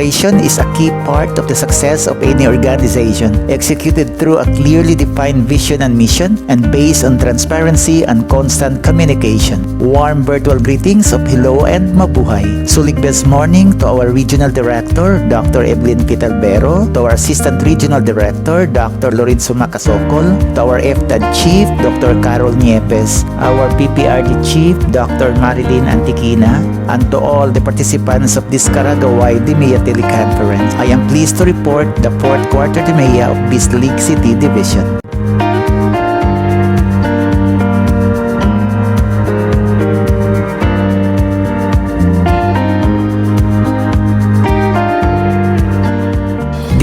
collaboration is a key part of the success of any organization, executed through a clearly defined vision and mission and based on transparency and constant communication. Warm virtual greetings of hello and mabuhay. Sulig best morning to our Regional Director, Dr. Evelyn Pitalbero, to our Assistant Regional Director, Dr. Lorenzo Macasocol, to our FTAD Chief, Dr. Carol Niepes, our PPRD Chief, Dr. Marilyn Antiquina, and to all the participants of this Karagaway Dmea teleconference. I am pleased to report the fourth quarter Dmea of Bislig City Division.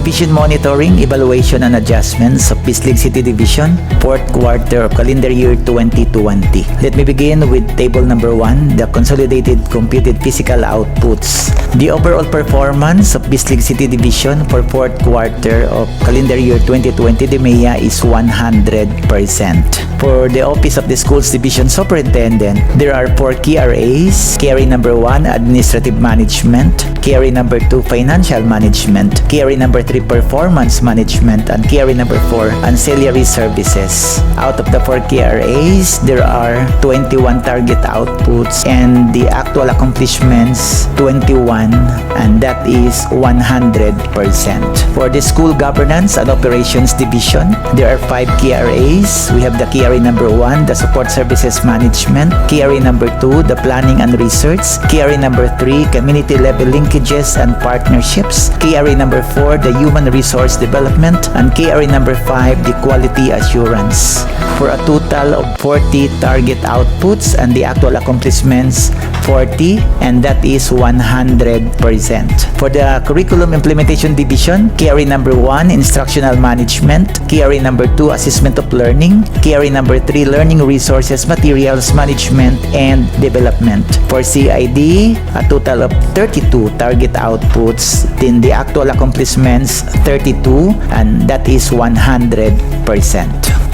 Division Monitoring, Evaluation and Adjustments of Bislig City Division, fourth quarter of calendar year 2020. Let me begin with table number 1, the consolidated computed physical outputs. The overall performance of Bislig City Division for fourth quarter of calendar year 2020 Dmea is 100%. For the Office of the Schools Division Superintendent, there are 4 key RAs: KRA number 1, Administrative Management; KRA number 2, Financial Management; KRA number 3, Performance Management; and KRA number 4, Ancillary Services. Out of the 4 key RAs, there are 21 target outputs and the actual accomplishments 21, and that is 100%. For the School Governance and Operations Division, there are 5 key RAs. We have the KRA number 1, the Support Services Management; KRA number 2, the Planning and Research; KRA number 3, Community Level Linkages and Partnerships; KRA number 4, the Human Resource Development; and KRA number 5, the Quality Assurance. For a total of 40 target outputs and the actual accomplishments 40, and that is 100%. For the Curriculum Implementation Division, KRA number 1, Instructional Management; KRA number 2, Assessment of Learning; KRA number 3, Learning Resources, Materials Management and Development. For CID, a total of 32 target outputs, then the actual accomplishments 32, and that is 100%.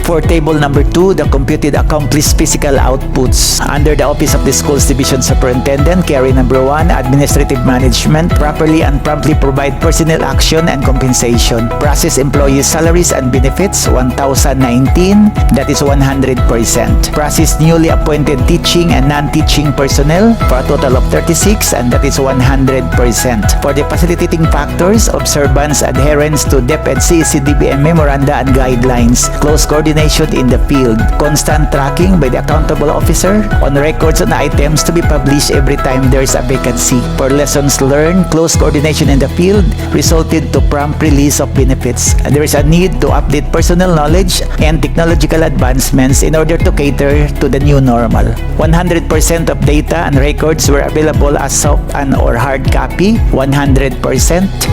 For table number 2, the computed accomplished physical outputs. Under the Office of the Schools Division Superintendent, KRA number 1, Administrative Management: properly and promptly provide personnel action and compensation. Process employees' salaries and benefits 1,019, that is 100%. Process newly appointed teaching and non-teaching personnel for a total of 36, and that is 100%. For the facilitating factors, observance, adherence to DepEd CEC-DBM memoranda and guidelines, close coordination in the field, constant tracking by the accountable officer on records on items to be published every time there is a vacancy. For lessons learned, close coordination in the field resulted to prompt release of benefits. There is a need to update personnel knowledge and technological advancements in order to cater to the new normal. 100% of data and records were available as soft and or hard copy. 100%.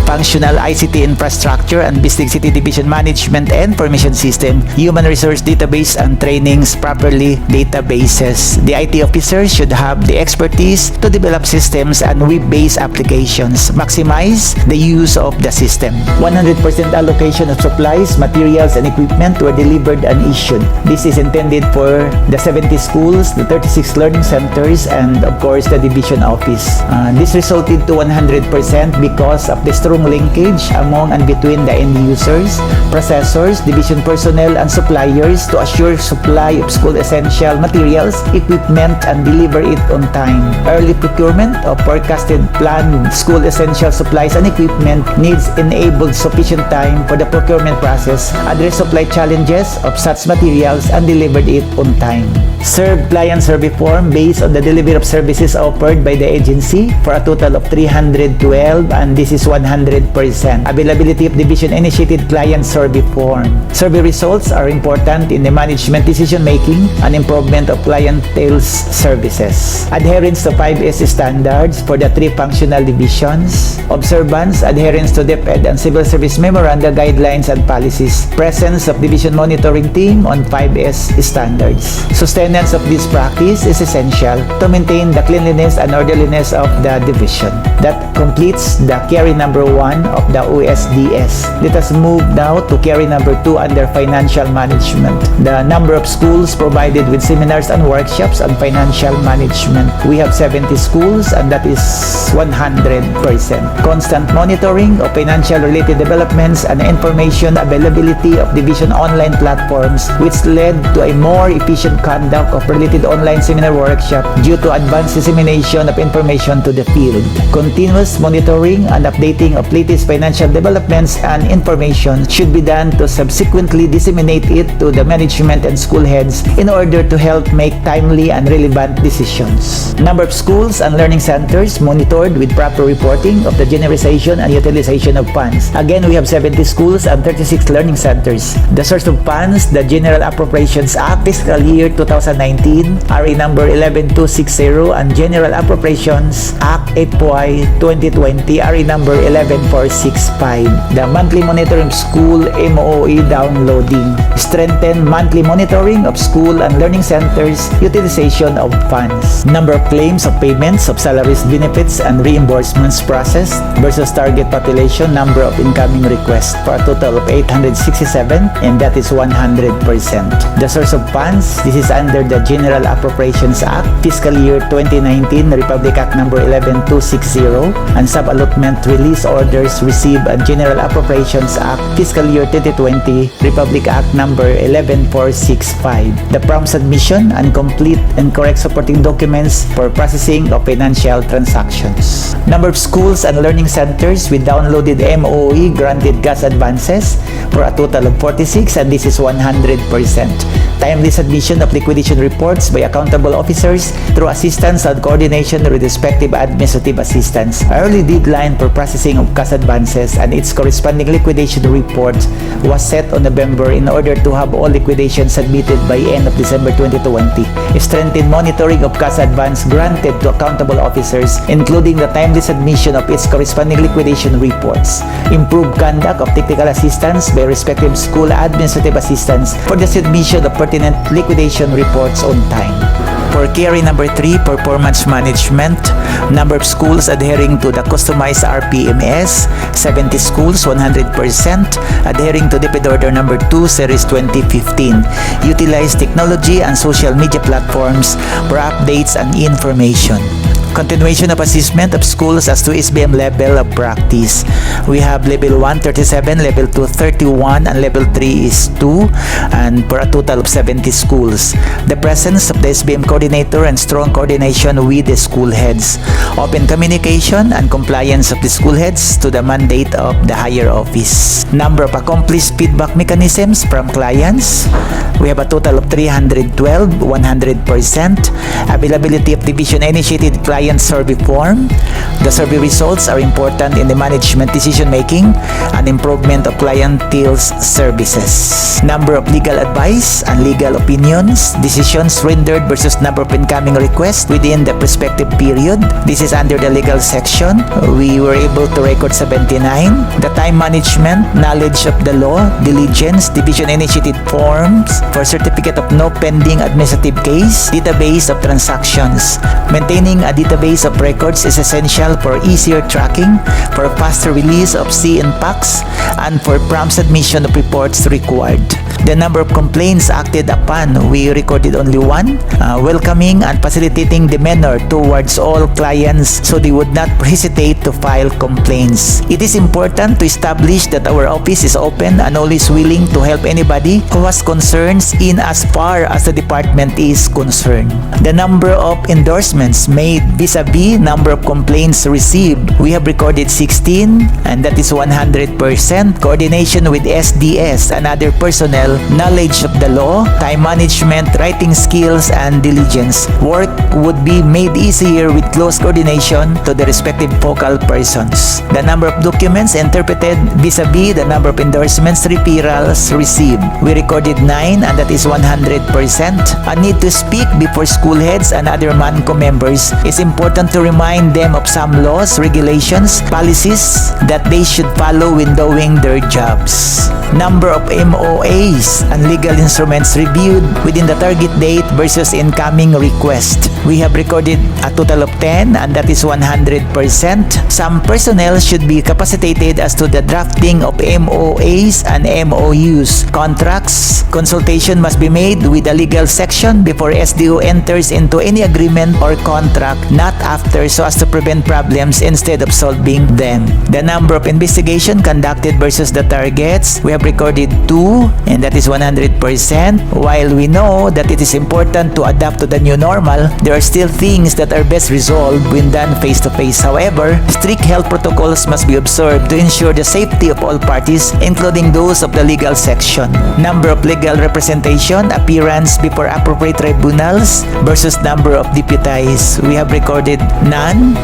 Functional ICT infrastructure and Bislig City Division Management and Information System, Human Resource Database and trainings properly databases. The IT officers should have the expertise to develop systems and web-based applications. Maximize the use of the system. 100% allocation of supplies, materials, and equipment were delivered and issued. This is intended for the 70 schools, the 36 learning centers, and of course the division office. This resulted to 100% because of the strong linkage among and between the end users, processors, division personnel, and suppliers to assure supply of school essential materials, equipment, and deliver it on time. Early procurement of forecasted planned school essential supplies and equipment needs enabled sufficient time for the procurement process, address supply challenges of such materials, and delivered it on time. Served client survey form based on the delivery of services offered by the agency for a total of 312, and this is 100%. Availability of division-initiated client survey form. Survey results are important in the management decision-making and improvement of clientele's services. Adherence to 5S standards for the 3 functional divisions. Observance, adherence to DepEd and Civil Service Memoranda guidelines and policies. Presence of division monitoring team on 5S standards. Sustenance of this practice is essential to maintain the cleanliness and orderliness of the division. That completes the KRA number 1 of the OSDS. Let us move now to KRA number 2 under Financial Management. management. The number of schools provided with seminars and workshops on financial management. We have 70 schools and that is 100%. Constant monitoring of financial related developments and information availability of division online platforms, which led to a more efficient conduct of related online seminar workshop due to advanced dissemination of information to the field. Continuous monitoring and updating of latest financial developments and information should be done to subsequently disseminate it to the management and school heads in order to help make timely and relevant decisions. Number of schools and learning centers monitored with proper reporting of the generation and utilization of funds. Again, we have 70 schools and 36 learning centers. The source of funds, the General Appropriations Act, fiscal year 2019, RA number 11260, and General Appropriations Act 8 2020, RA number 11465. The monthly monitoring of school MOE downloading. Strengthen monthly monitoring of school and learning centers utilization of funds. Number of claims of payments of salaries, benefits, and reimbursements processed versus target population number of incoming requests for a total of 867, and that is 100%. The source of funds, this is under the General Appropriations Act, fiscal year 2019, Republic Act number 11260, and sub-allotment release orders received and General Appropriations Act, fiscal year 2020, Republic Act number 11465. The prompt submission and complete and correct supporting documents for processing of financial transactions. Number of schools and learning centers with downloaded MOE granted cash advances for a total of 46, and this is 100%. Timely submission of liquidation reports by accountable officers through assistance and coordination with respective administrative assistants. Early deadline for processing of cash advances and its corresponding liquidation report was set on November in order to have all liquidations submitted by end of December 2020. Strengthened monitoring of cash advance granted to accountable officers, including the timely submission of its corresponding liquidation reports. Improved conduct of technical assistance by respective school administrative assistants for the submission of pertinent liquidation reports on time. For carry number 3, performance management, number of schools adhering to the customized RPMS, 70 schools, 100%, adhering to DepEd Order number 2, Series 2015. Utilize technology and social media platforms for updates and information. Continuation of assessment of schools as to SBM level of practice. We have level 1, 37, level 2, 31, and level 3 is 2, and for a total of 70 schools. The presence of the SBM coordinator and strong coordination with the school heads. Open communication and compliance of the school heads to the mandate of the higher office. Number of accomplished feedback mechanisms from clients. We have a total of 312, 100%. Availability of division-initiated client survey form. The survey results are important in the management decision-making and improvement of clientele's services. Number of legal advice and legal opinions. Decisions rendered versus number of incoming requests within the respective period. This is under the legal section. We were able to record 79. The time management, knowledge of the law, diligence, division-initiated forms for certificate of no pending administrative case, database of transactions. Maintaining a database of records is essential for easier tracking, for faster release of CNPACs, and for prompt submission of reports required. The number of complaints acted upon, we recorded only one, welcoming and facilitating the manner towards all clients so they would not hesitate to file complaints. It is important to establish that our office is open and always willing to help anybody who has concerns in as far as the department is concerned. The number of endorsements made vis-a-vis number of complaints received, we have recorded 16, and that is 100%. Coordination with SDS and other personnel, knowledge of the law, time management, writing skills, and diligence. Work would be made easier with close coordination to the respective focal persons. The number of documents interpreted vis-a-vis the number of endorsements referrals received, we recorded 9, and that is 100%. A need to speak before school heads and other MANCO members is important to remind them of some laws, regulations, policies that they should follow when doing their jobs. Number of MOAs and legal instruments reviewed within the target date versus incoming request. We have recorded a total of 10, and that is 100%. Some personnel should be capacitated as to the drafting of MOAs and MOUs. Contracts, consultation must be made with the legal section before SDO enters into any agreement or contract, not after, so as to prevent problems instead of solving them. The number of investigation conducted versus the targets, we have recorded 2, and that is 100%. While we know that it is important to adapt to the new normal, there are still things that are best resolved when done face-to-face. However, strict health protocols must be observed to ensure the safety of all parties, including those of the legal section. Number of legal representation, appearance before appropriate tribunals versus number of deputies. We have recorded none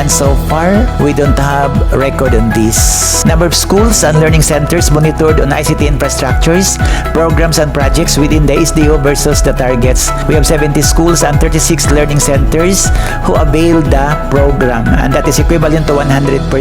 so far. We don't have record on this. Number of schools and learning centers monitored on ICT infrastructures, programs and projects within the SDO versus the targets. We have 70 schools and 36 learning centers who avail the program, and that is equivalent to 100%.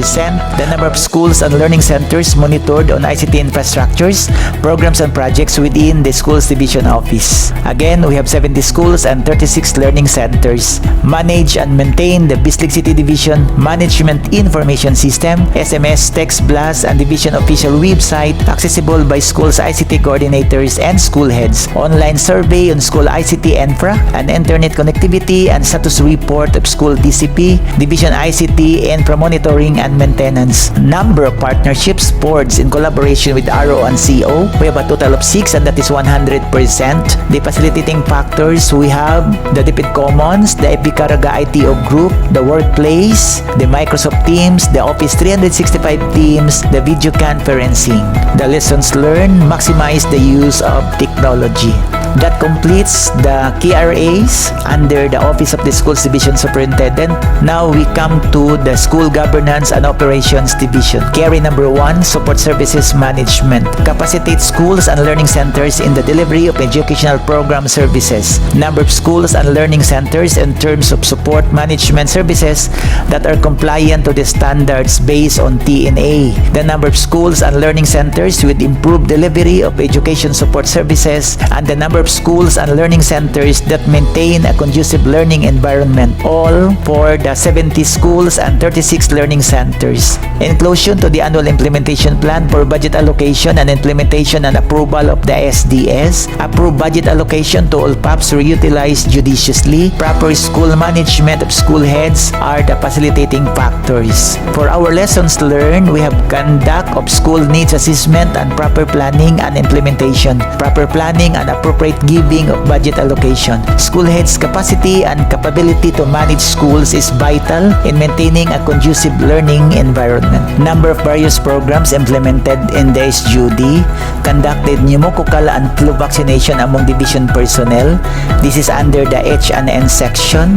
The number of schools and learning centers monitored on ICT infrastructures, programs and projects within the schools division office. Again, we have 70 schools and 36 learning centers. Manage and maintain the Bislig City Division Management Information System, SMS, text blast, and division official website accessible by schools ICT coordinators and school heads. Online survey on school ICT infra and internet connectivity and status report of school DCP, division ICT infra monitoring and maintenance. Number of partnerships, boards in collaboration with RO and CO. We have a total of 6, and that is 100%. The facilitating factors, we have the DPID Commons, the Epicaraga ITO Group, the Workplace, the Microsoft Teams, the Office 365 Teams, the video conferencing. The lessons learned, maximize the use of technology. That completes the KRAs under the Office of the Schools Division Superintendent. Now we come to the School Governance and Operations Division. KRA number 1, Support Services Management. Capacitate schools and learning centers in the delivery of educational program services. Number of schools and learning centers in terms of support management services that are compliant to the standards based on TNA. The number of schools and learning centers with improved delivery of education support services, and the number of schools and learning centers that maintain a conducive learning environment, all for the 70 schools and 36 learning centers. Inclusion to the annual implementation plan for budget allocation and implementation and approval of the SDS. Approve budget allocation to all PAPs reutilized judiciously. Proper school management of school heads are the facilitating factors. For our lessons learned, we have conduct of school needs assessment and proper planning and implementation. Proper planning and appropriate giving of budget allocation. School heads' capacity and capability to manage schools is vital in maintaining a conducive learning environment. Number of various programs implemented in the SGUD. Conducted pneumococcal and flu vaccination among division personnel. This is under the H&N section.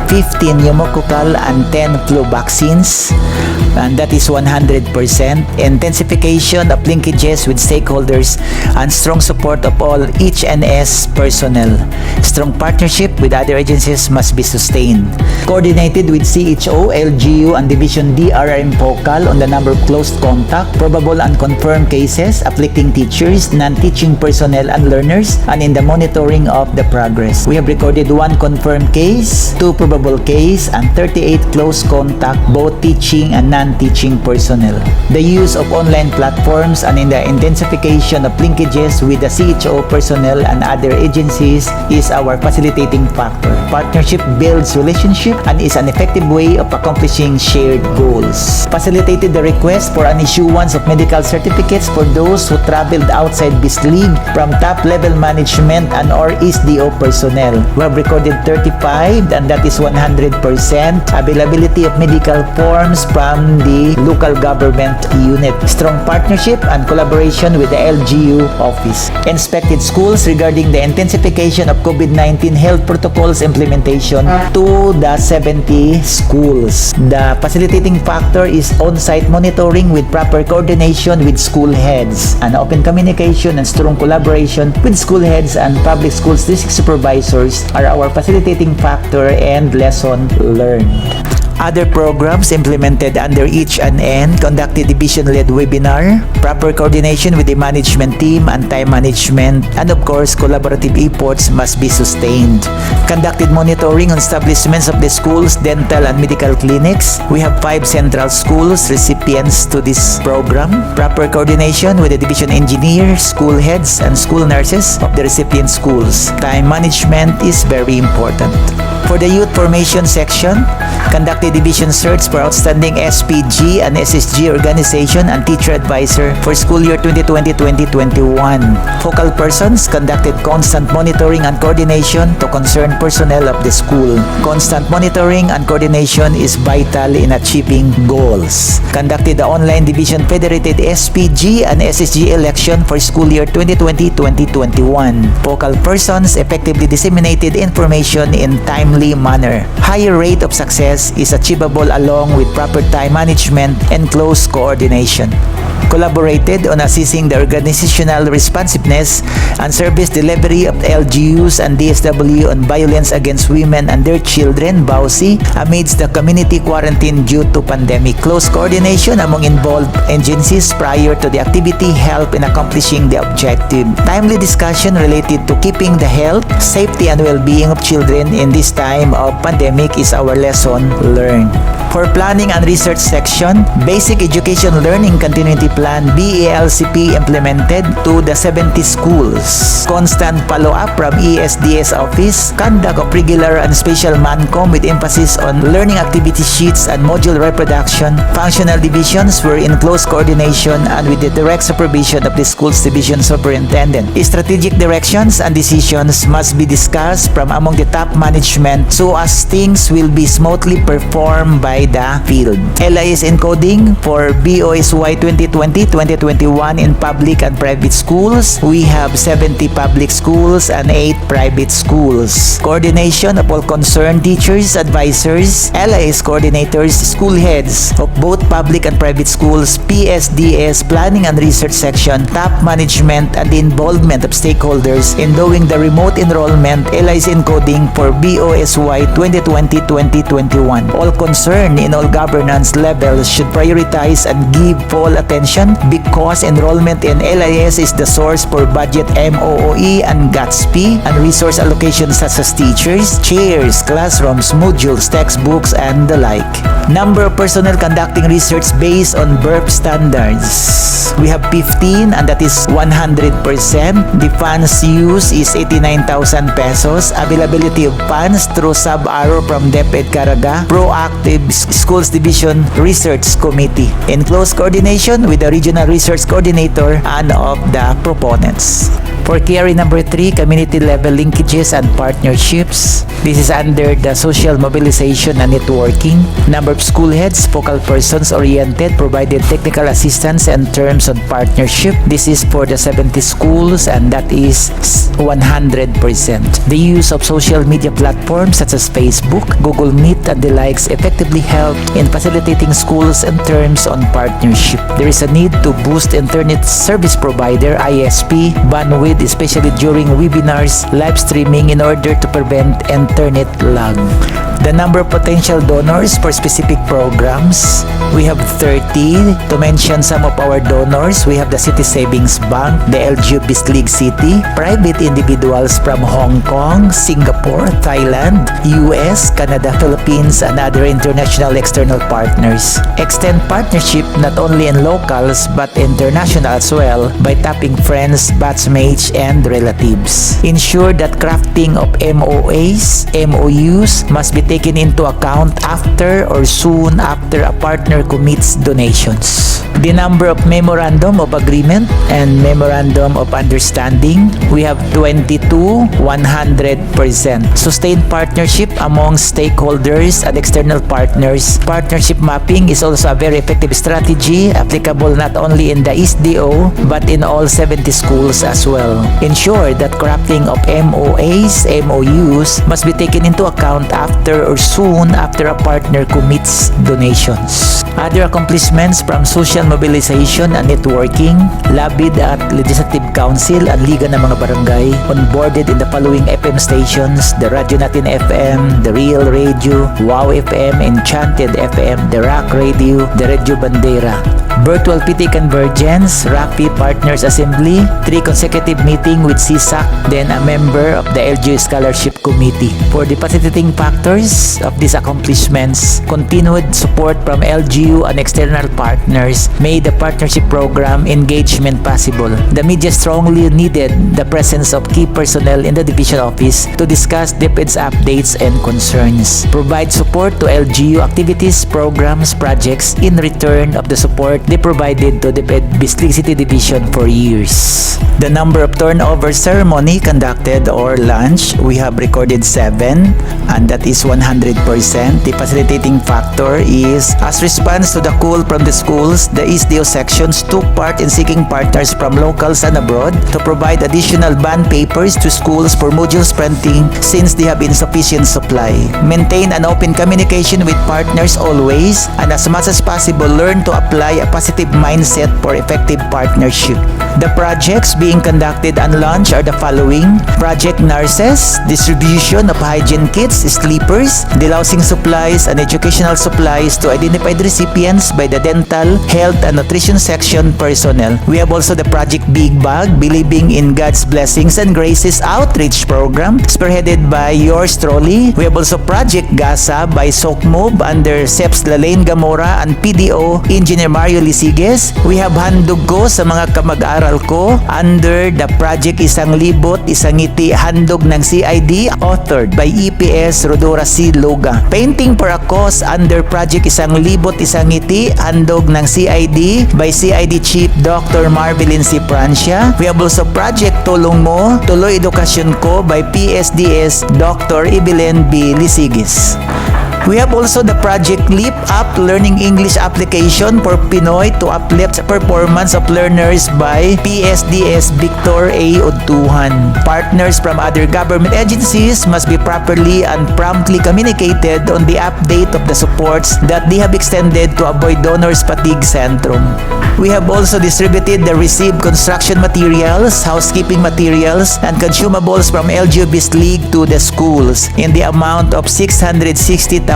15 pneumococcal and 10 flu vaccines, and that is 100%. Intensification of linkages with stakeholders and strong support of all H&S personnel. Strong partnership with other agencies must be sustained. Coordinated with CHO, LGU, and Division DRM Focal on the number of close contact, probable and confirmed cases afflicting teachers, non-teaching personnel, and learners, and in the monitoring of the progress. We have recorded 1 confirmed case, 2 probable case, and 38 close contact, both teaching and non-teaching personnel. The use of online platforms and in the intensification of linkages with the CHO personnel and other agencies is our facilitating factor. Partnership builds relationship and is an effective way of accomplishing shared goals. Facilitated the request for an issuance of medical certificates for those who traveled outside Bislig from top-level management and or SDO personnel. We have recorded 35, and that is 100%. Availability of medical forms from the local government unit. Strong partnership and collaboration with the LGU office. Inspected schools regarding the intensification of COVID-19 health protocols implementation to the 70 schools. The facilitating factor is on-site monitoring with proper coordination with school heads. An open communication and strong collaboration with school heads and public schools district supervisors are our facilitating factor and lesson learned. Other programs implemented under each and N conducted division-led webinar, proper coordination with the management team and time management, and of course, collaborative efforts must be sustained. Conducted monitoring on establishments of the schools, dental and medical clinics. We have 5 central schools recipients to this program. Proper coordination with the division engineers, school heads, and school nurses of the recipient schools. Time management is very important. For the youth formation section, conducted division search for outstanding SPG and SSG organization and teacher advisor for school year 2020-2021. Focal persons conducted constant monitoring and coordination to concerned personnel of the school. Constant monitoring and coordination is vital in achieving goals. Conducted the online division federated SPG and SSG election for school year 2020-2021. Focal persons effectively disseminated information in timely manner. Higher rate of success is achievable along with proper time management and close coordination. Collaborated on assessing the organizational responsiveness and service delivery of LGUs and DSW on violence against women and their children, BAUSI, amidst the community quarantine due to pandemic. Close coordination among involved agencies prior to the activity help in accomplishing the objective. Timely discussion related to keeping the health, safety, and well-being of children in this time of pandemic is our lesson learned. For planning and research section, Basic Education Learning Continuity Plan BALCP implemented to the 70 schools. Constant follow-up from ESDS office, conduct of regular and special MANCOM with emphasis on learning activity sheets and module reproduction. Functional divisions were in close coordination and with the direct supervision of the school's division superintendent. Strategic directions and decisions must be discussed from among the top management so as things will be smoothly performed by the field. LIS encoding for BOSY 2020-2021 in public and private schools. We have 70 public schools and 8 private schools. Coordination of all concerned teachers, advisors, LIS coordinators, school heads of both public and private schools, PSDS, planning and research section, top management, and the involvement of stakeholders in doing the remote enrollment LIS encoding for BOSY 2020-2021. All concerned in all governance levels should prioritize and give full attention because enrollment in LIS is the source for budget MOOE and GATSP and resource allocation such as teachers, chairs, classrooms, modules, textbooks, and the like. Number of personnel conducting research based on BURP standards. We have 15 and that is 100%. The funds used is 89,000 pesos. Availability of funds through sub-arrow from DepEd Caraga, Proactive Schools Division Research Committee in close coordination with the Regional Research Coordinator and of the proponents. For carry number 3, community level linkages and partnerships. This is under the social mobilization and networking. Number of school heads, focal persons oriented, provided technical assistance and terms on partnership. This is for the 70 schools and that is 100%. The use of social media platforms such as Facebook, Google Meet, and the likes effectively helped in facilitating schools and terms on partnership. There is a need to boost internet service provider ISP bandwidth, especially during webinars, live streaming in order to prevent internet lag. The number of potential donors for specific programs, we have 30. To mention some of our donors, we have the City Savings Bank, the LGU Bislig City, private individuals from Hong Kong, Singapore, Thailand, US, Canada, Philippines, and other international external partners. Extend partnership not only in locals but international as well by tapping friends, batchmates, and relatives. Ensure that crafting of MOAs, MOUs must be taken into account after or soon after a partner commits donations. The number of memorandum of agreement and memorandum of understanding, we have 22, 100%. Sustained partnership among stakeholders partners and external partners. Partnership mapping is also a very effective strategy applicable not only in the SDO but in all 70 schools as well. Ensure that crafting of MOAs, MOUs must be taken into account after or soon after a partner commits donations. Other accomplishments from social mobilization and networking, lobbied at Legislative Council and Liga ng mga Barangay, onboarded in the following FM stations: the Radyo Natin FM, the Real Radio, Wow FM, Enchanted FM, the Rock Radio, the Radio Bandera. Virtual PT Convergence, RAPI Partners Assembly, 3 consecutive meeting with CSAC, then a member of the LGU Scholarship Committee. For the facilitating factors of these accomplishments, continued support from LGU and external partners made the partnership program engagement possible. The media strongly needed the presence of key personnel in the division office to discuss DepEd's updates and concerns. Provide support to LGU activities, programs, projects in return of the support they provided to DepEd Bislig City Division for years. The number of turnover ceremony conducted or lunch, we have recorded 7, and that is 100%. The facilitating factor is, as response to the call from the schools, the SDO sections took part in seeking partners from locals and abroad to provide additional bond papers to schools for modules printing since they have insufficient supply. Maintain an open communication with partners always, and as much as possible learn to apply a positive mindset for effective partnership. The projects being conducted and launched are the following: Project Nurses, distribution of hygiene kits, sleepers, delousing supplies, and educational supplies to identified recipients by the dental, health, and nutrition section personnel. We have also the Project Big Bag, Believing in God's Blessings and Graces outreach program, spearheaded by yours truly. We have also Project Gasa by SOCMOB under SEPS Lalaine Gamora and PDO Engineer Mario Lisiges. We have Handog Ko sa mga kamag-aral ko under the Project Isang Libot, Isang Ngiti, Handog ng CID, authored by EPS Rodora C. Loga. Painting for a Cause under Project Isang Libot, Isang Ngiti, Handog ng CID by CID Chief Dr. Marvelin C. Francia. We have also Project Tulong Mo, Tuloy Edukasyon Ko by PSDS Dr. Evelyn B. Lisiges. We have also the Project Leap Up Learning English application for Pinoy to uplift performance of learners by PSDS Victor A. Udtuhan. Partners from other government agencies must be properly and promptly communicated on the update of the supports that they have extended to avoid donors fatigue syndrome. We have also distributed the received construction materials, housekeeping materials, and consumables from LGU Bislig to the schools in the amount of 660,000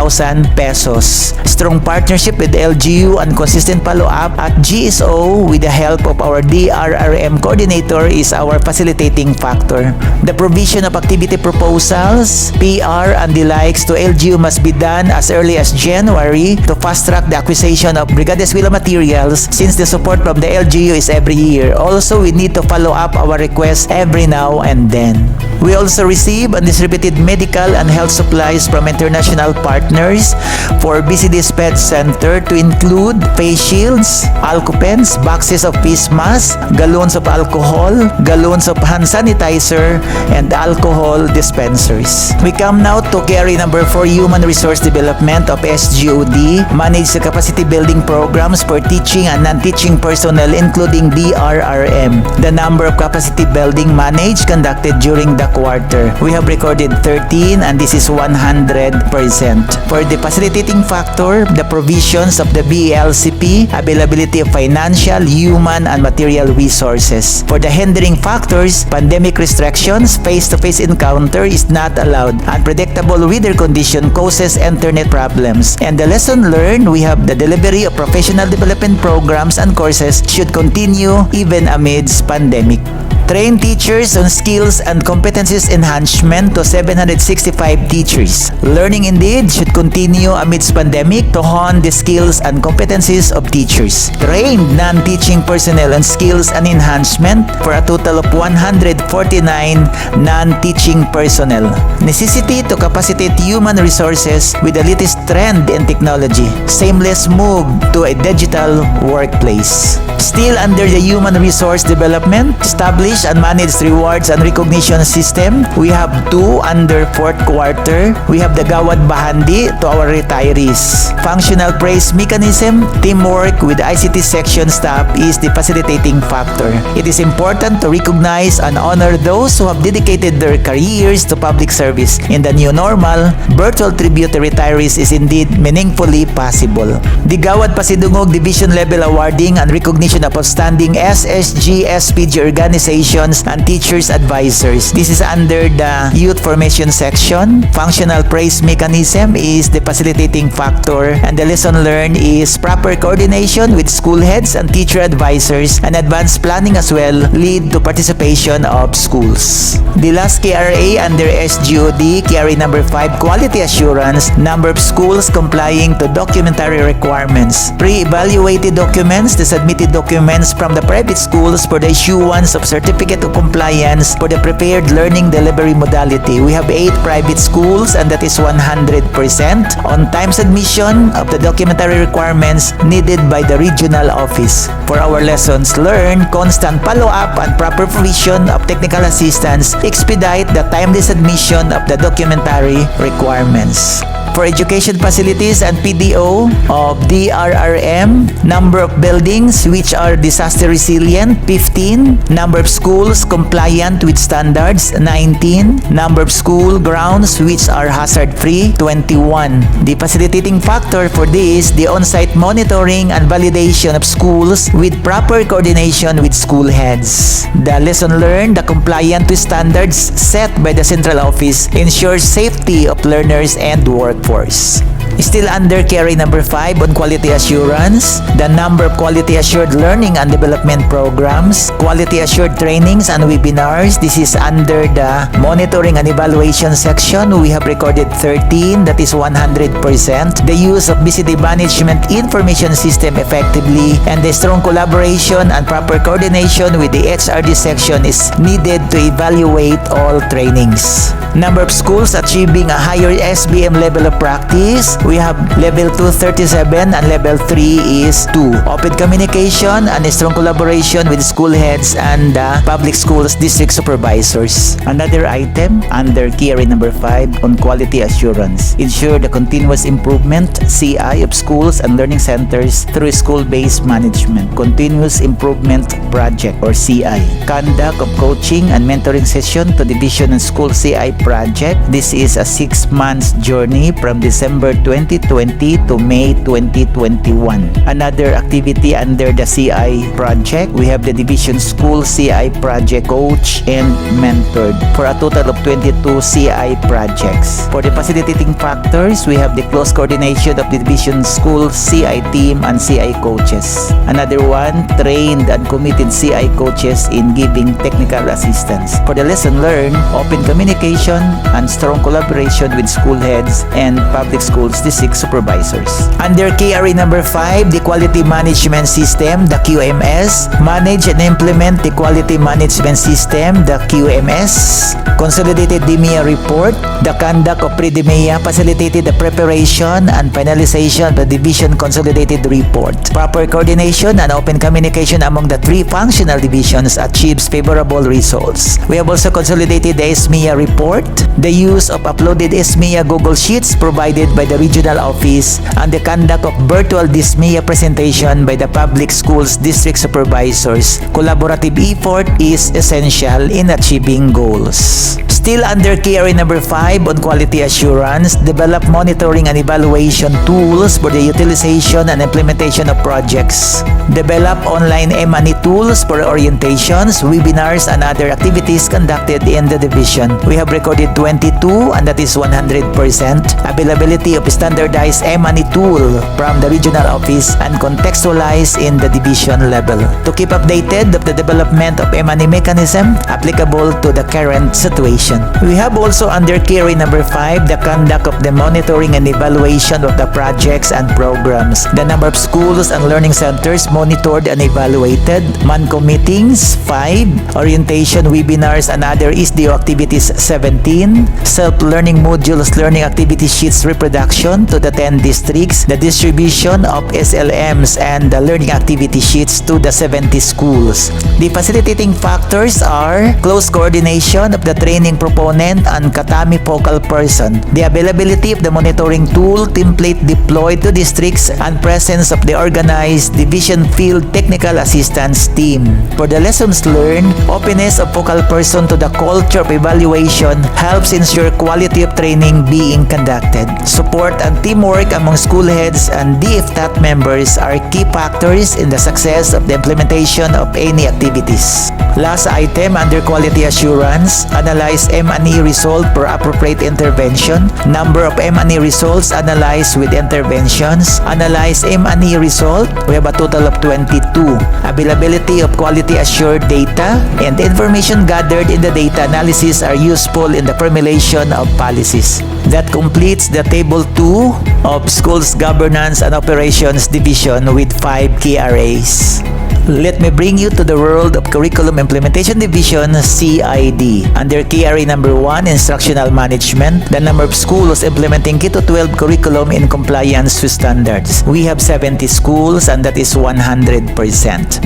pesos. Strong partnership with LGU and consistent follow-up at GSO with the help of our DRRM coordinator is our facilitating factor. The provision of activity proposals, PR, and the likes to LGU must be done as early as January to fast-track the acquisition of Brigada Eskwela materials since the support from the LGU is every year. Also, we need to follow up our requests every now and then. We also receive and distributed medical and health supplies from international partners for BCD's Pet Center to include face shields, alcopens, boxes of face masks, gallons of alcohol, gallons of hand sanitizer, and alcohol dispensers. We come now to carry number 4, Human Resource Development of SGOD, manage the capacity building programs for teaching and non-teaching personnel including DRRM. The number of capacity building managed conducted during the quarter. We have recorded 13 and this is 100%. For the facilitating factor, the provisions of the BELCP, availability of financial, human, and material resources. For the hindering factors, pandemic restrictions, face-to-face encounter is not allowed. Unpredictable weather condition causes internet problems. And the lesson learned, we have the delivery of professional development programs and courses should continue even amidst pandemic. Train teachers on skills and competencies enhancement to 765 teachers. Learning indeed should continue amidst pandemic to hone the skills and competencies of teachers. Trained non-teaching personnel on skills and enhancement for a total of 149 non-teaching personnel. Necessity to capacitate human resources with the latest trend in technology. Seamless move to a digital workplace. Still under the human resource development, establish establish and manage rewards and recognition system. We have 2 under 4th quarter. We have the Gawad Bahandi to our retirees. Functional praise mechanism, teamwork with ICT section staff is the facilitating factor. It is important to recognize and honor those who have dedicated their careers to public service. In the new normal, virtual tribute to retirees is indeed meaningfully possible. The Gawad Pasidungog Division Level Awarding and Recognition of Outstanding SSG SPG organizations and teachers advisors. This is under the Youth Formation section. Functional praise mechanism is the facilitating factor, and the lesson learned is proper coordination with school heads and teacher advisors, and advanced planning as well lead to participation of schools. The last KRA under SGOD, KRA number 5, Quality Assurance, number of schools complying to documentary requirements. Pre-evaluated documents, the submitted documents from the private schools for the issuance of certificate of compliance for the prepared learning delivery modality. We have 8 private schools, and that is 100% on-time submission of the documentary requirements needed by the regional office. For our lessons learned, constant follow-up and proper provision of technical assistance expedite the timely submission of the documentary requirements. For education facilities and PDO of DRRM, number of buildings which are disaster resilient, 15. Number of schools compliant with standards, 19. Number of school grounds which are hazard free, 21. The facilitating factor for this, the on-site monitoring and validation of schools with proper coordination with school heads. The lesson learned, the compliant with standards set by the central office ensures safety of learners and workforce. Still under KRA number 5 on quality assurance, the number of quality assured learning and development programs, quality assured trainings and webinars. This is under the monitoring and evaluation section. We have recorded 13, that is 100%. The use of BCD management information system effectively, and the strong collaboration and proper coordination with the HRD section is needed to evaluate all trainings. Number of schools achieving a higher SBM level of practice. We have level 2 37 and level 3 is 2. Open communication and a strong collaboration with school heads and public schools district supervisors. Another item under KRA number 5 on quality assurance. Ensure the continuous improvement CI of schools and learning centers through school-based management. Continuous Improvement Project or CI. Conduct of coaching and mentoring session to division and school CI project. This is a 6 months journey from December 2020 to May 2021. Another activity under the CI project, we have the division school CI project coach and mentored for a total of 22 CI projects. For the facilitating factors, we have the close coordination of the division school CI team and CI coaches. Another one, trained and committed CI coaches in giving technical assistance. For the lesson learned, open communication and strong collaboration with school heads and public schools district supervisors. Under KRA number 5, the quality management system, the QMS. Manage and implement the quality management system, the QMS. Consolidated Dmea report. The conduct of pre-Dmea facilitated the preparation and finalization of the division consolidated report. Proper coordination and open communication among the 3 functional divisions achieves favorable results. We have also consolidated the SMEA report, the use of uploaded SMEA Google Sheets provided by the regional office, and the conduct of virtual SMEA presentation by the public schools district supervisors. Collaborative effort is essential in achieving goals. Still under KRA number 5 on quality assurance, develop monitoring and evaluation tools for the utilization and implementation of projects. Develop online M&E tools for orientations, webinars, and other activities conducted in the division. We have recorded 22, and that is 100%. Availability of standardized M&E tool from the regional office and contextualized in the division level. To keep updated of the development of M&E mechanism applicable to the current situation. implementation. We have also under KRA number 5 the conduct of the monitoring and evaluation of the projects and programs. The number of schools and learning centers monitored and evaluated. MANCO meetings 5. Orientation, webinars and other ISDO activities 17. Self-learning modules, learning activity sheets reproduction to the 10 districts. The distribution of SLMs and the learning activity sheets to the 70 schools. The facilitating factors are close coordination of the training proponent and Katami focal person, the availability of the monitoring tool template deployed to districts, and presence of the organized division field technical assistance team. For the lessons learned, openness of focal person to the culture of evaluation helps ensure quality of training being conducted. Support and teamwork among school heads and DFTAT members are key factors in the success of the implementation of any activities. Last item under quality assurance, analyze M&E result per appropriate intervention. Number of M&E results analyzed with interventions. Analyze M&E result, we have a total of 22. Availability of quality assured data and information gathered in the data analysis are useful in the formulation of policies. That completes the table 2 of Schools Governance and Operations Division with 5 KRAs. Let me bring you to the world of Curriculum Implementation Division, CID. Under KRA number 1, Instructional Management, the number of schools implementing K-12 curriculum in compliance with standards. We have 70 schools and that is 100%.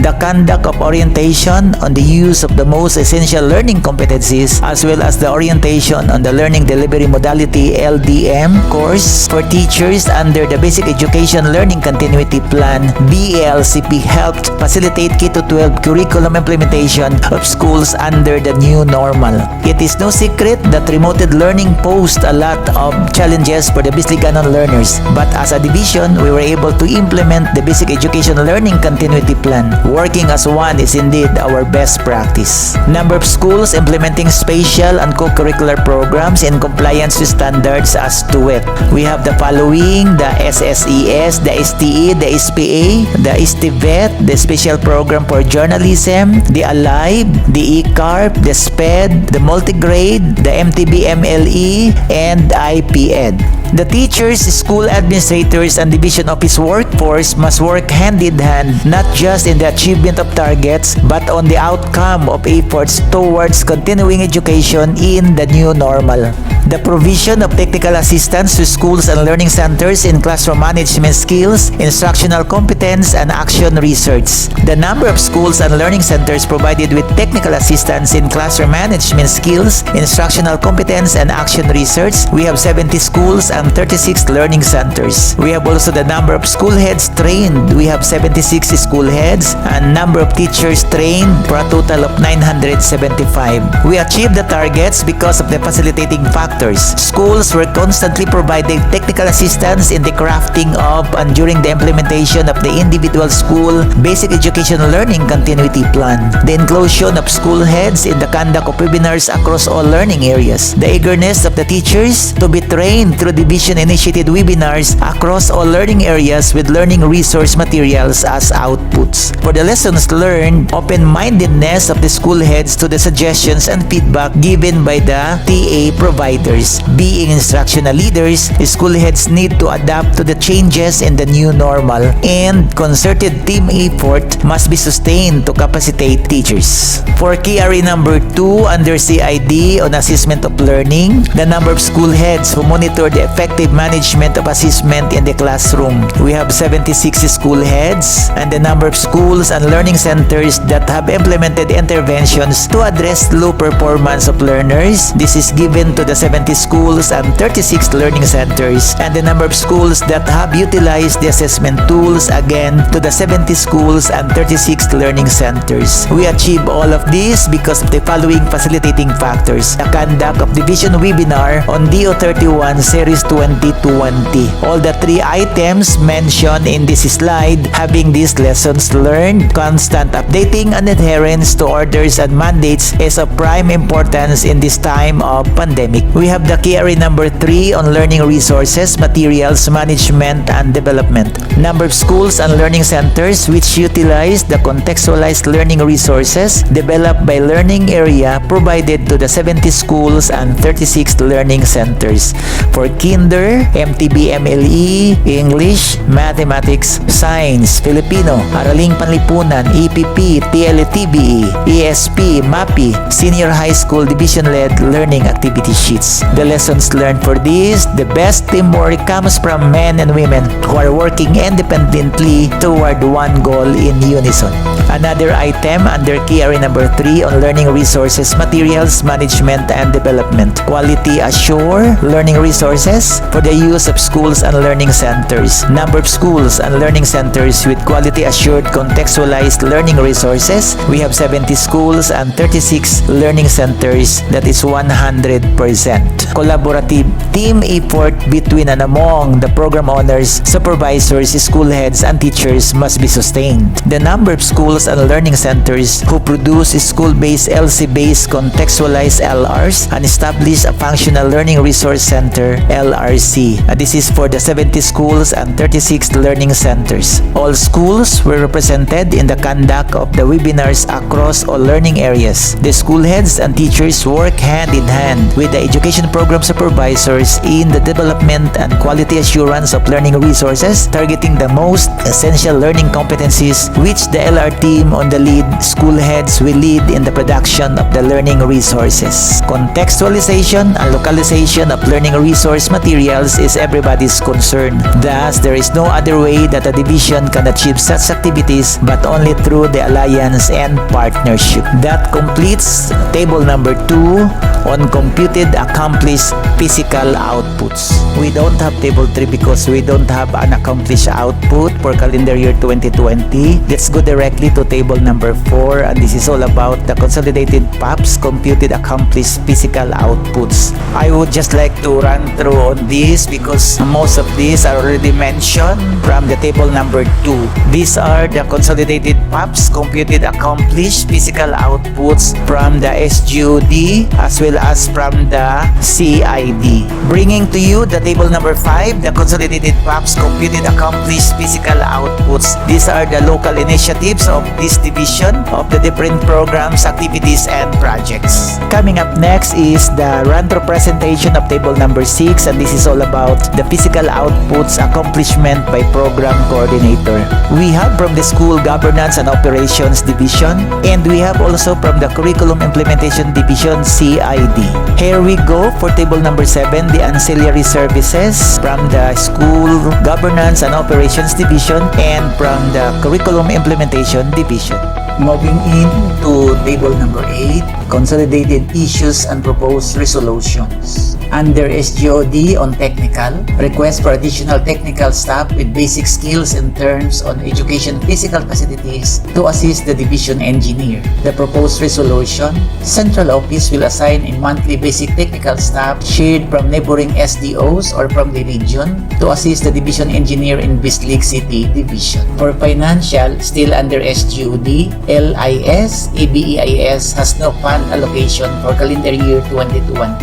The conduct of orientation on the use of the most essential learning competencies as well as the orientation on the learning delivery modality LDM course for teachers under the Basic Education Learning Continuity Plan, BLCP helped facilitate K-12 curriculum implementation of schools under the new normal. It is no secret that remote learning posed a lot of challenges for the Bisliganon learners, but as a division, we were able to implement the Basic Education Learning Continuity Plan. Working as one is indeed our best practice. Number of schools implementing spatial and co-curricular programs in compliance with standards as to it. We have the following: the SSES, the STE, the SPA, the STVET, the Special Program for Journalism, the ALIVE, the ECARP, the SPED, the Multigrade, the MTB-MLE, and IPED. The teachers, school administrators, and division office workforce must work hand in hand not just in the achievement of targets but on the outcome of efforts towards continuing education in the new normal. The provision of technical assistance to schools and learning centers in classroom management skills, instructional competence, and action research. The number of schools and learning centers provided with technical assistance in classroom management skills, instructional competence, and action research. We have 70 schools and 36 learning centers. We have also the number of school heads trained. We have 76 school heads and number of teachers trained for a total of 975. We achieved the targets because of the facilitating factors. Schools were constantly providing technical assistance in the crafting of and during the implementation of the individual school Basic Education Learning Continuity Plan. The inclusion of school heads in the conduct of webinars across all learning areas. The eagerness of the teachers to be trained through division-initiated webinars across all learning areas with learning resource materials as outputs. For the lessons learned, open-mindedness of the school heads to the suggestions and feedback given by the TA providers. Being instructional leaders, school heads need to adapt to the changes in the new normal, and concerted team effort must be sustained to capacitate teachers. For KRA number 2 under CID on assessment of learning, the number of school heads who monitor the effective management of assessment in the classroom. We have 76 school heads and the number of schools and learning centers that have implemented interventions to address low performance of learners. This is given to the 70 schools and 36 learning centers, and the number of schools that have utilized the assessment tools again to the 70 schools and 36 learning centers. We achieve all of this because of the following facilitating factors: the conduct of division webinar on DO31 Series 2020. All the 3 items mentioned in this slide having these lessons learned, constant updating and adherence to orders and mandates is of prime importance in this time of pandemic. We We have the key area number 3 on learning resources, materials, management, and development. Number of schools and learning centers which utilize the contextualized learning resources developed by learning area provided to the 70 schools and 36 learning centers for kinder, MTB, MLE, English, mathematics, science, Filipino, Araling Panlipunan, EPP, TLE-TBE, ESP, MAPI, senior high school division-led learning activity sheets. The lessons learned for this, the best teamwork comes from men and women who are working independently toward one goal in unison. Another item under key area number 3 on learning resources, materials, management, and development. Quality assure learning resources for the use of schools and learning centers. Number of schools and learning centers with quality assured contextualized learning resources. We have 70 schools and 36 learning centers, that is 100%. Collaborative team effort between and among the program owners, supervisors, school heads, and teachers must be sustained. The number of schools and learning centers who produce school-based LC-based contextualized LRs and establish a functional learning resource center LRC. This is for the 70 schools and 36 learning centers. All schools were represented in the conduct of the webinars across all learning areas. The school heads and teachers work hand in hand with the education program supervisors in the development and quality assurance of learning resources, targeting the most essential learning competencies which the LR team on the lead school heads will lead in the production of the learning resources. Contextualization and localization of learning resource materials is everybody's concern. Thus, there is no other way that a division can achieve such activities but only through the alliance and partnership. That completes table number 2 on computed accomplished physical outputs. We don't have table 3 because we don't have an accomplished output for calendar year 2020. Let's go directly to table number 4, and this is all about the consolidated PAPS, computed accomplished physical outputs. I would just like to run through on this because most of these are already mentioned from the table number 2. These are the consolidated PAPS, computed accomplished physical outputs from the SGOD as well as from the CID. Bringing to you the table number 5, the consolidated PAPS, computed accomplished physical outputs. These are the local initiatives of this division of the different programs, activities, and projects. Coming up next is the run-through presentation of table number 6, and this is all about the physical outputs accomplishment by program coordinator. We have from the school governance and operations division, and we have also from the curriculum implementation division, CID. Here we go for table number 7, the ancillary services from the school governance and operations division and from the curriculum implementation division. Moving in to table number 8, consolidated issues and proposed resolutions. Under SGOD on technical, request for additional technical staff with basic skills and terms on education physical facilities to assist the division engineer. The proposed resolution, central office will assign a monthly basic technical staff shared from neighboring SDOs or from the region to assist the division engineer in Bislig City Division. For financial, still under SGOD, LIS, ABEIS has no fund allocation for calendar year 2020.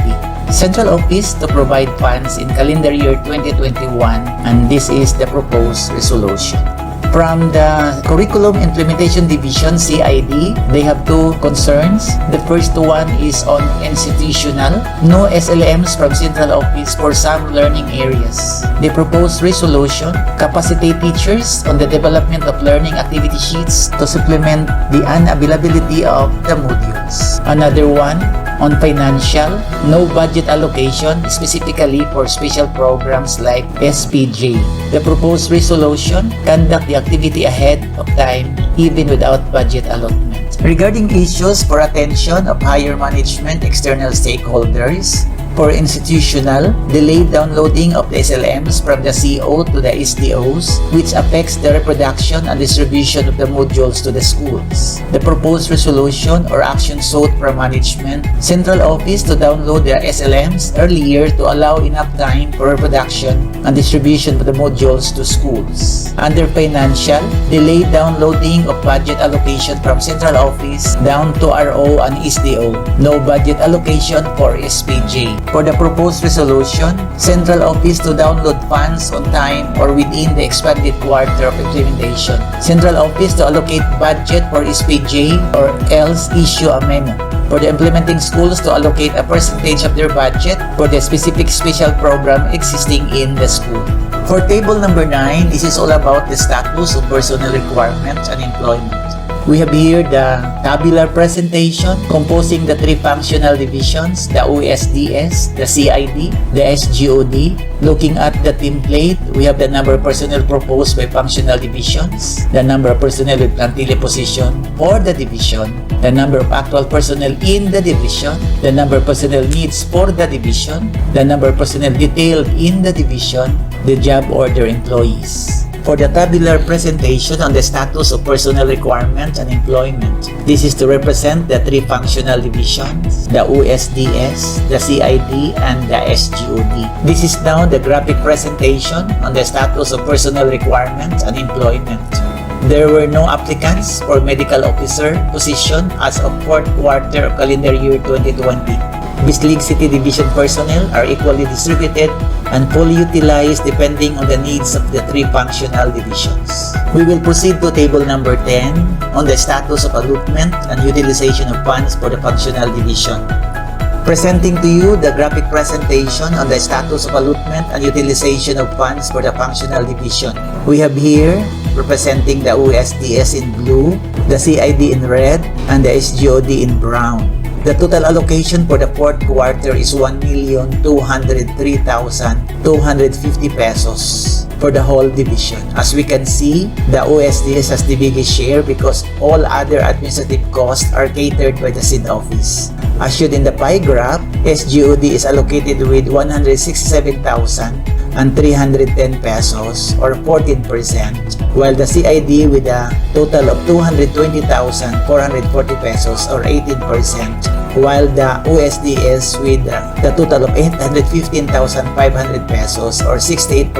Central Office to provide funds in calendar year 2021, and this is the proposed resolution. From the Curriculum Implementation Division, CID, they have two concerns. The first one is on institutional. No SLMs from Central Office for some learning areas. The proposed resolution, capacitate teachers on the development of learning activity sheets to supplement the unavailability of the modules. Another one, on financial, no budget allocation specifically for special programs like SPJ. The proposed resolution, conduct the activity ahead of time even without budget allotment. Regarding issues for attention of higher management external stakeholders, for institutional, delayed downloading of the SLMs from the CO to the SDOs, which affects the reproduction and distribution of the modules to the schools. The proposed resolution or action sought from management, central office to download their SLMs earlier to allow enough time for reproduction and distribution of the modules to schools. Under financial, delayed downloading of budget allocation from central office down to RO and SDO. No budget allocation for SPJ. For the proposed resolution, Central Office to download funds on time or within the expanded quarter of implementation. Central Office to allocate budget for SPJ or else issue a memo. For the implementing schools to allocate a percentage of their budget for the specific special program existing in the school. For table number 9, this is all about the status of personnel requirements and employment. We have here the tabular presentation composing the three functional divisions, the OSDS, the CID, the SGOD. Looking at the template, we have the number of personnel proposed by functional divisions, the number of personnel with plantilla position for the division, the number of actual personnel in the division, the number of personnel needs for the division, the number of personnel detailed in the division, the job order employees. For the tabular presentation on the status of personnel requirements and employment, this is to represent the three functional divisions, the OSDS, the CID, and the SGOD. This is now the graphic presentation on the status of personnel requirements and employment. There were no applicants for medical officer position as of fourth quarter of calendar year 2020. Bislig City Division personnel are equally distributed and fully utilized depending on the needs of the three functional divisions. We will proceed to table number 10 on the status of allotment and utilization of funds for the functional division. Presenting to you the graphic presentation on the status of allotment and utilization of funds for the functional division. We have here representing the OSDS in blue, the CID in red, and the SGOD in brown. The total allocation for the fourth quarter is 1,203,250 pesos for the whole division. As we can see, the OSDS has the biggest share because all other administrative costs are catered by the SID office. As shown in the pie graph, SGOD is allocated with 167,310 pesos or 14%, while the CID with a total of 220,440 pesos or 18%, while the OSDS with the total of 815,500 pesos or 68%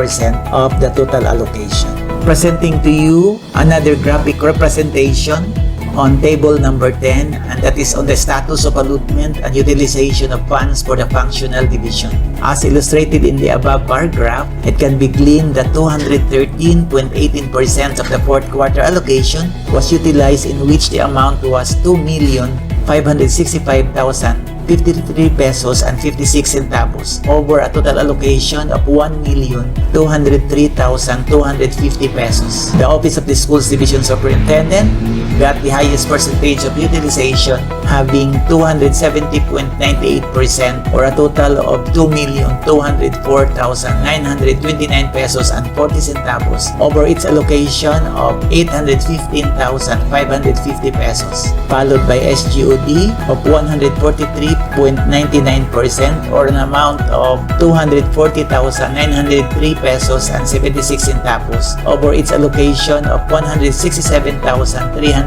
of the total allocation. Presenting to you another graphic representation on table number 10, and that is on the status of allotment and utilization of funds for the functional division. As illustrated in the above bar graph, it can be gleaned that 213.18% of the fourth quarter allocation was utilized, in which the amount was 2,565,053 pesos and 56 centavos over a total allocation of 1,203,250 pesos. The Office of the Schools Division Superintendent got the highest percentage of utilization, having 270.98% or a total of 2,204,929 pesos and 40 centavos over its allocation of 815,550 pesos, followed by SGOD of 143.99% or an amount of 240,903 pesos and 76 centavos over its allocation of 167,310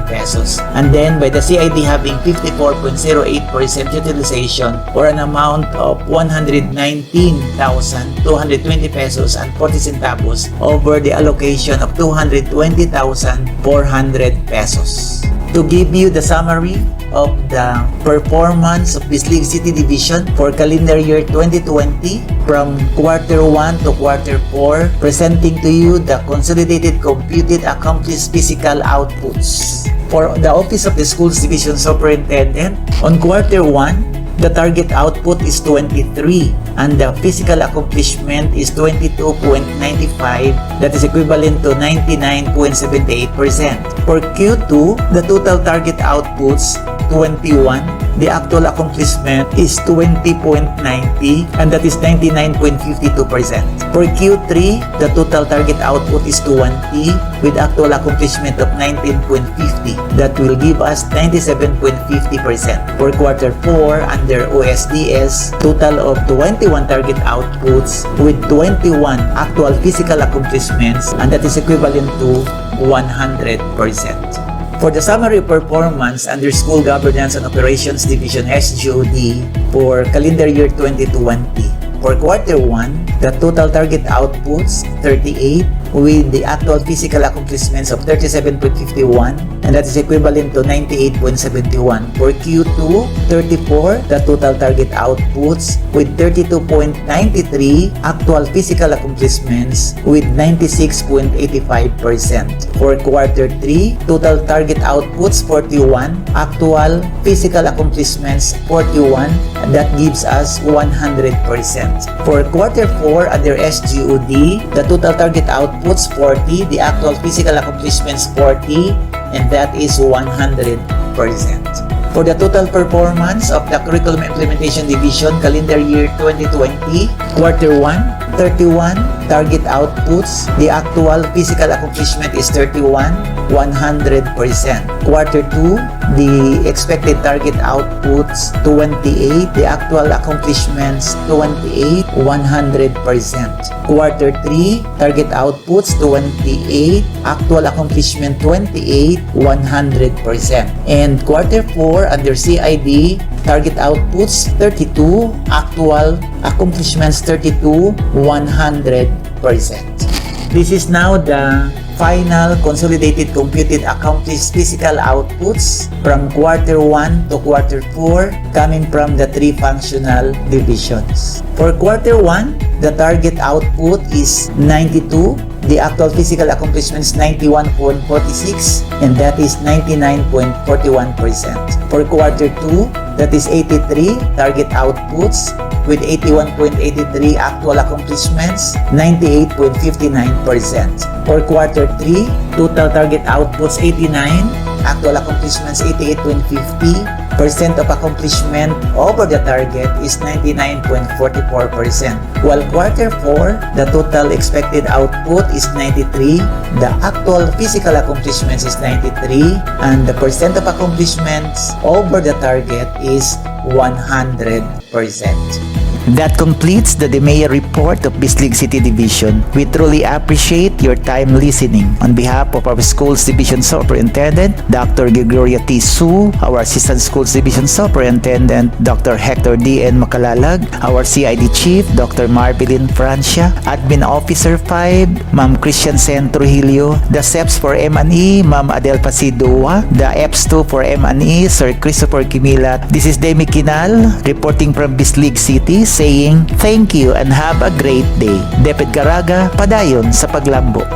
pesos, and then by the CID having 54.08% utilization or an amount of 119,220 pesos and 40 centavos over the allocation of 220,400 pesos. To give you the summary of the performance of Bislig City Division for calendar year 2020 from quarter 1 to quarter 4, presenting to you the consolidated computed accomplished physical outputs. For the Office of the Schools Division Superintendent, on quarter 1, the target output is 23 and the physical accomplishment is 22.95, that is equivalent to 99.78%. For Q2, the total target outputs 21, the actual accomplishment is 20.90 and that is 99.52%. For Q3, the total target output is 20 with actual accomplishment of 19.50, that will give us 97.50%. For quarter 4, under OSDS, total of 21 target outputs with 21 actual physical accomplishments, and that is equivalent to 100%. For the summary performance under School Governance and Operations Division SGOD for calendar year 2020, For quarter 1, the total target outputs 38 with the actual physical accomplishments of 37.51, and that is equivalent to 98.71. For Q2, 34, the total target outputs with 32.93 actual physical accomplishments with 96.85%. For quarter 3, total target outputs 41, actual physical accomplishments 41, and that gives us 100%. For quarter 4 under SGOD, the total target outputs 40, the actual physical accomplishments 40, and that is 100%. For the total performance of the Curriculum Implementation Division calendar year 2020, quarter 1, 31 target outputs, the actual physical accomplishment is 31, 100%. Quarter 2, the expected target outputs 28, the actual accomplishments 28, 100%. Quarter 3, target outputs 28, actual accomplishment 28, 100%. And quarter 4 under CID, target outputs 32, actual accomplishments 32, 100%. This is now the final consolidated computed accomplished physical outputs from quarter 1 to quarter 4 coming from the 3 functional divisions. For quarter 1, the target output is 92. The actual physical accomplishments 91.46, and that is 99.41%. For quarter 2, that is 83 target outputs with 81.83 actual accomplishments, 98.59%. For quarter 3, total target outputs 89, actual accomplishments 88.50%. Of accomplishment over the target is 99.44%. While quarter 4, the total expected output is 93, the actual physical accomplishments is 93, and the percent of accomplishments over the target is 100%. That completes the Dmea report of Bislig City Division. We truly appreciate your time listening. On behalf of our Schools Division Superintendent, Dr. Gregoria T. Su, our Assistant Schools Division Superintendent, Dr. Hector D.N. Macalalag, our CID Chief, Dr. Marvelyn Francia, Admin Officer 5, Ma'am Christian Sen Trujillo, the SEPs for M&E, Ma'am Adel Pasidua, the EPS2 for M&E, Sir Christopher Kimila. This is Demi Kinal, reporting from Bislig City, saying thank you and have a great day. Deped Garaga, padayon sa paglambo.